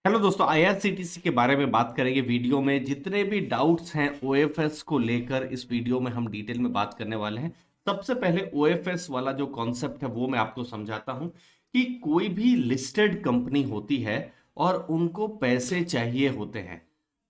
Hello दोस्तों, IRCTC के बारे में बात करेंगे वीडियो में। जितने भी डाउट्स हैं ओएफएस को लेकर इस वीडियो में हम डिटेल में बात करने वाले हैं। सबसे पहले ओएफएस वाला जो कॉन्सेप्ट है वो मैं आपको समझाता हूं कि कोई भी लिस्टेड कंपनी होती है और उनको पैसे चाहिए होते हैं,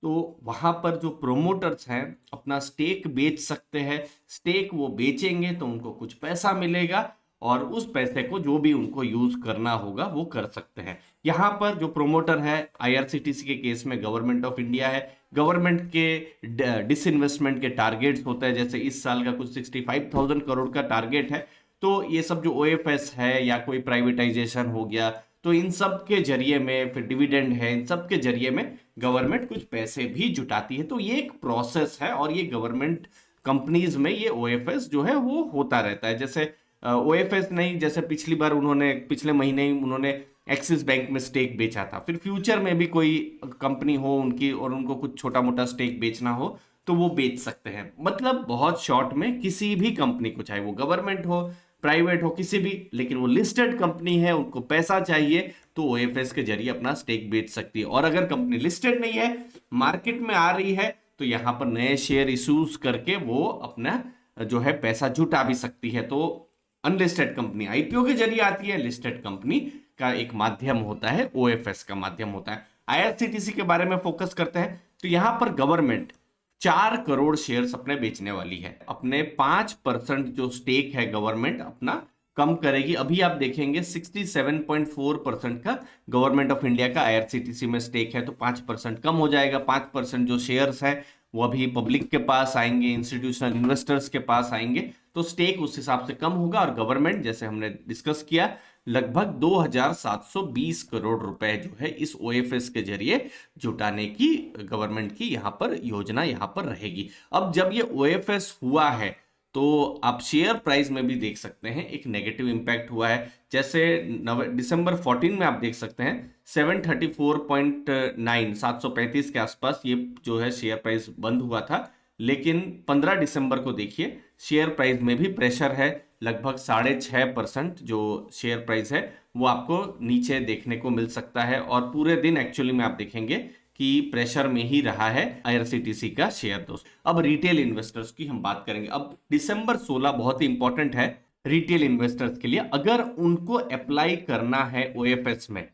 तो वहां पर जो प्रोमोटर्स हैं अपना स्टेक बेच सकते हैं। स्टेक वो बेचेंगे तो उनको कुछ पैसा मिलेगा और उस पैसे को जो भी उनको यूज करना होगा वो कर सकते हैं। यहाँ पर जो प्रोमोटर है आईआरसीटीसी के केस में गवर्नमेंट ऑफ इंडिया है। गवर्नमेंट के डिसइन्वेस्टमेंट के टारगेट्स होते हैं, जैसे इस साल का कुछ 65,000 करोड़ का टारगेट है। तो ये सब जो ओएफएस है या कोई प्राइवेटाइजेशन हो गया, तो इन सब के जरिए में, फिर डिविडेंड है, इन सब के जरिए में गवर्नमेंट कुछ पैसे भी जुटाती है। तो ये एक प्रोसेस है और ये गवर्नमेंट कंपनीज में ये ओएफएस जो है वो होता रहता है। जैसे ओएफएस नहीं, जैसे पिछली बार उन्होंने पिछले महीने ही उन्होंने एक्सिस बैंक में स्टेक बेचा था। फिर फ्यूचर में भी कोई कंपनी हो उनकी और उनको कुछ छोटा मोटा स्टेक बेचना हो तो वो बेच सकते हैं। मतलब बहुत शॉर्ट में किसी भी कंपनी को, चाहे वो गवर्नमेंट हो, प्राइवेट हो, किसी भी, लेकिन वो लिस्टेड कंपनी है, उनको पैसा चाहिए तो ओएफएस के जरिए अपना स्टेक बेच सकती है। और अगर कंपनी लिस्टेड नहीं है, मार्केट में आ रही है, तो यहां पर नए शेयर इश्यूज करके वो अपना जो है पैसा जुटा भी सकती है। तो अनलिस्टेड कंपनी आईपीओ के जरिए आती है, लिस्टेड कंपनी का एक माध्यम होता है, ओएफएस का माध्यम होता है। आईआरसीटीसी के बारे में फोकस करते हैं तो यहां पर गवर्नमेंट 4 करोड़ शेयर्स अपने बेचने वाली है। अपने 5% जो स्टेक है गवर्नमेंट अपना कम करेगी। अभी आप देखेंगे 67.4% का गवर्नमेंट ऑफ इंडिया का आईआरसीटीसी में स्टेक है, तो 5% कम हो जाएगा। 5% जो शेयर्स है वो अभी पब्लिक के पास आएंगे, इंस्टीट्यूशनल इन्वेस्टर्स के पास आएंगे, तो स्टेक उस हिसाब से कम होगा। और गवर्नमेंट, जैसे हमने डिस्कस किया, लगभग 2,720 करोड़ रुपए जो है इस ओएफएस के जरिए जुटाने की गवर्नमेंट की यहां पर योजना यहां पर रहेगी। अब जब ये ओएफएस हुआ है तो आप शेयर प्राइस में भी देख सकते हैं एक नेगेटिव इंपैक्ट हुआ है। जैसे दिसंबर 14 में आप देख सकते हैं 734.9, 735 के आसपास ये जो है शेयर प्राइस बंद हुआ था। लेकिन 15 दिसंबर को देखिए शेयर प्राइस में भी प्रेशर है। लगभग 6.5% जो शेयर प्राइस है वो आपको नीचे देखने को मिल सकता है। और पूरे दिन एक्चुअली में आप देखेंगे कि प्रेशर में ही रहा है आईआरसीटीसी का शेयर। दोस्त, अब रिटेल इन्वेस्टर्स की हम बात करेंगे। अब दिसंबर 16 बहुत ही इंपॉर्टेंट है रिटेल इन्वेस्टर्स के लिए। अगर उनको अप्लाई करना है ओएफएस में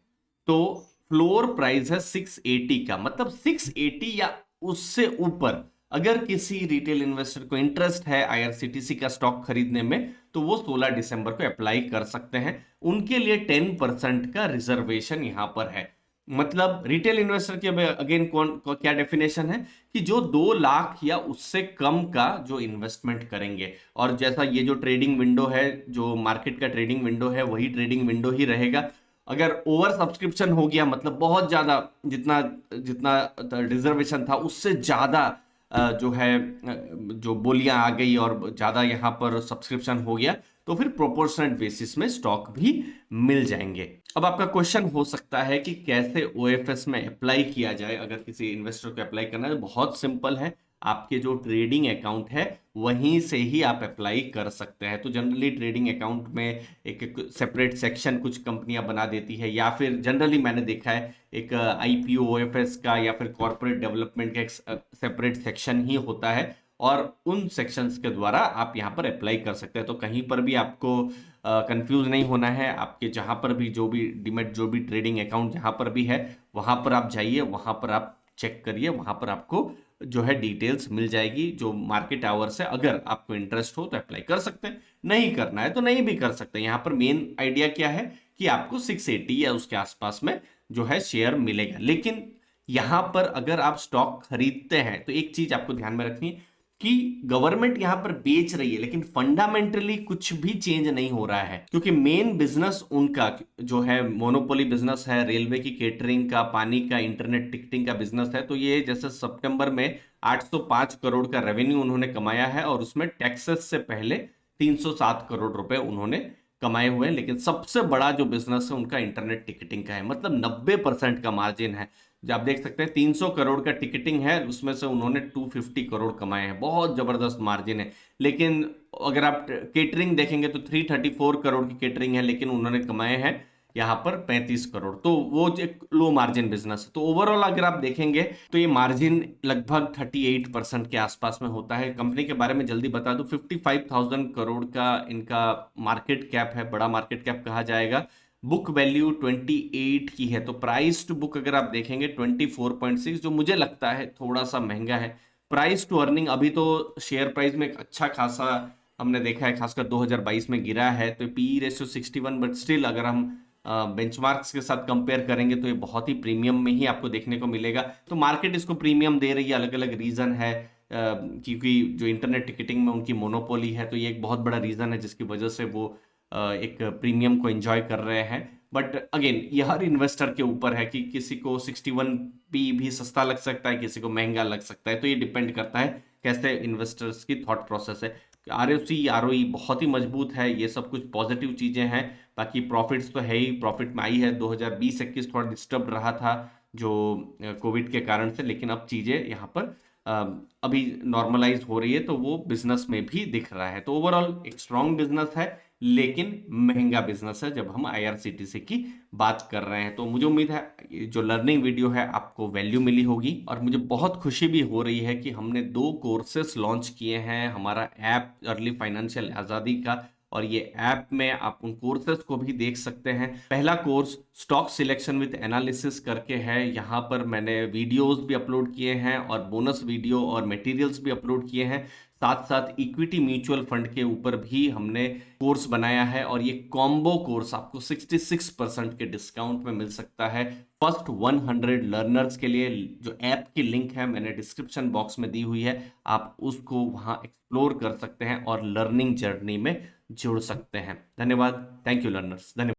तो फ्लोर प्राइस है 680 का, मतलब 680 या उससे ऊपर अगर किसी रिटेल इन्वेस्टर को इंटरेस्ट है आईआरसीटीसी का स्टॉक खरीदने में तो वो 16 दिसंबर को अप्लाई कर सकते हैं। उनके लिए 10% का रिजर्वेशन यहां पर है। मतलब रिटेल इन्वेस्टर की अगेन क्या डेफिनेशन है कि जो 2 लाख या उससे कम का जो इन्वेस्टमेंट करेंगे। और जैसा ये जो ट्रेडिंग विंडो है, जो मार्केट का ट्रेडिंग विंडो है, वही ट्रेडिंग विंडो ही रहेगा। अगर ओवर सब्सक्रिप्शन हो गया, मतलब बहुत ज्यादा, जितना जितना रिजर्वेशन था उससे ज्यादा जो है जो बोलियां आ गई और ज्यादा यहां पर सब्सक्रिप्शन हो गया, तो फिर प्रोपोर्शनल बेसिस में स्टॉक भी मिल जाएंगे। अब आपका क्वेश्चन हो सकता है कि कैसे ओएफएस में अप्लाई किया जाए। अगर किसी इन्वेस्टर को अप्लाई करना है तो बहुत सिंपल है, आपके जो ट्रेडिंग अकाउंट है वहीं से ही आप अप्लाई कर सकते हैं। तो जनरली ट्रेडिंग अकाउंट में एक सेपरेट सेक्शन कुछ कंपनियां बना देती है, या फिर जनरली मैंने देखा है एक आईपीओ ओएफएस का या फिर कॉर्पोरेट डेवलपमेंट का एक सेपरेट सेक्शन ही होता है। और उन सेक्शंस के द्वारा आप यहाँ पर अप्लाई कर सकते हैं। तो कहीं पर भी आपको कंफ्यूज नहीं होना है। आपके जहां पर भी जो भी डीमैट, जो भी ट्रेडिंग अकाउंट जहां पर भी है, वहां पर आप जाइए, वहां पर आप चेक करिए, वहां पर आपको जो है डिटेल्स मिल जाएगी जो मार्केट आवर्स है। अगर आपको इंटरेस्ट हो तो अप्लाई कर सकते हैं, नहीं करना है तो नहीं भी कर सकते। यहाँ पर मेन आइडिया क्या है कि आपको 680 या उसके आसपास में जो है शेयर मिलेगा। लेकिन यहां पर अगर आप स्टॉक खरीदते हैं तो एक चीज आपको ध्यान में रखनी है कि गवर्नमेंट यहां पर बेच रही है लेकिन फंडामेंटली कुछ भी चेंज नहीं हो रहा है, क्योंकि मेन बिजनेस उनका जो है मोनोपोली बिजनेस है, रेलवे की केटरिंग का, पानी का, इंटरनेट टिकटिंग का बिजनेस है। तो ये जैसे सितंबर में 805 करोड़ का रेवेन्यू उन्होंने कमाया है और उसमें टैक्सेस से पहले 307 करोड़ रुपए उन्होंने कमाए हुए हैं। लेकिन सबसे बड़ा जो बिजनेस है उनका इंटरनेट टिकटिंग का है, मतलब 90% का मार्जिन है। जो आप देख सकते हैं 300 करोड़ का टिकटिंग है, उसमें से उन्होंने 250 करोड़ कमाए हैं, बहुत जबरदस्त मार्जिन है। लेकिन अगर आप केटरिंग देखेंगे तो 334 करोड़ की केटरिंग है, लेकिन उन्होंने कमाए हैं यहाँ पर 35 करोड़। तो वो एक लो मार्जिन बिजनेस है। तो ओवरऑल अगर आप देखेंगे तो ये मार्जिन लगभग 38% के आसपास में होता है। कंपनी के बारे में जल्दी बता दूं, 55,000 करोड़ का इनका मार्केट कैप है, बड़ा मार्केट कैप कहा जाएगा। बुक वैल्यू 28 की है। तो प्राइस टू बुक अगर आप देखेंगे 24.6, जो मुझे लगता है थोड़ा सा महंगा है। प्राइस टू अर्निंग अभी तो शेयर प्राइस में एक अच्छा खासा हमने देखा है, खासकर 2022 में गिरा है। तो पी रेशियो 61, बट स्टिल अगर हम बेंचमार्क्स के साथ कंपेयर करेंगे तो ये बहुत ही प्रीमियम में ही आपको देखने को मिलेगा। तो मार्केट इसको प्रीमियम दे रही है, अलग अलग रीजन है। क्योंकि जो इंटरनेट टिकटिंग में उनकी मोनोपोली है, तो ये एक बहुत बड़ा रीजन है जिसकी वजह से वो एक प्रीमियम को एंजॉय कर रहे हैं। बट अगेन ये हर इन्वेस्टर के ऊपर है कि किसी को 61 पी भी सस्ता लग सकता है, किसी को महंगा लग सकता है। तो ये डिपेंड करता है कैसे इन्वेस्टर्स की थॉट प्रोसेस है। आरओसी आरओई बहुत ही मजबूत है, ये सब कुछ पॉजिटिव चीजें हैं। बाकी प्रॉफिट्स तो है ही, प्रॉफिट में आई है। 2020-21 थोड़ा डिस्टर्ब रहा था जो कोविड के कारण से, लेकिन अब चीजें यहाँ पर अ, अभी नॉर्मलाइज हो रही है, तो वो बिजनेस में भी दिख रहा है। तो ओवरऑल एक स्ट्रॉन्ग बिजनेस है, लेकिन महंगा बिजनेस है जब हम आईआरसीटीसी की बात कर रहे हैं। तो मुझे उम्मीद है ये जो लर्निंग वीडियो है आपको वैल्यू मिली होगी, और मुझे बहुत खुशी भी हो रही है कि हमने 2 कोर्सेस लॉन्च किए हैं। हमारा ऐप अर्ली फाइनेंशियल आज़ादी का, और ये ऐप में आप उन कोर्सेज को भी देख सकते हैं। पहला course stock selection with analysis करके है। यहाँ पर मैंने वीडियोस भी अपलोड किए हैं और बोनस वीडियो और मटेरियल्स भी अपलोड किए हैं। साथ साथ इक्विटी म्यूचुअल फंड के ऊपर भी हमने कोर्स बनाया है, और ये कॉम्बो कोर्स आपको 66% के डिस्काउंट में मिल सकता है फर्स्ट 100 लर्नर्स के लिए। जो ऐप की लिंक है मैंने डिस्क्रिप्शन बॉक्स में दी हुई है, आप उसको वहां एक्सप्लोर कर सकते हैं और लर्निंग जर्नी में जुड़ सकते हैं। धन्यवाद। Thank you learners. धन्यवाद।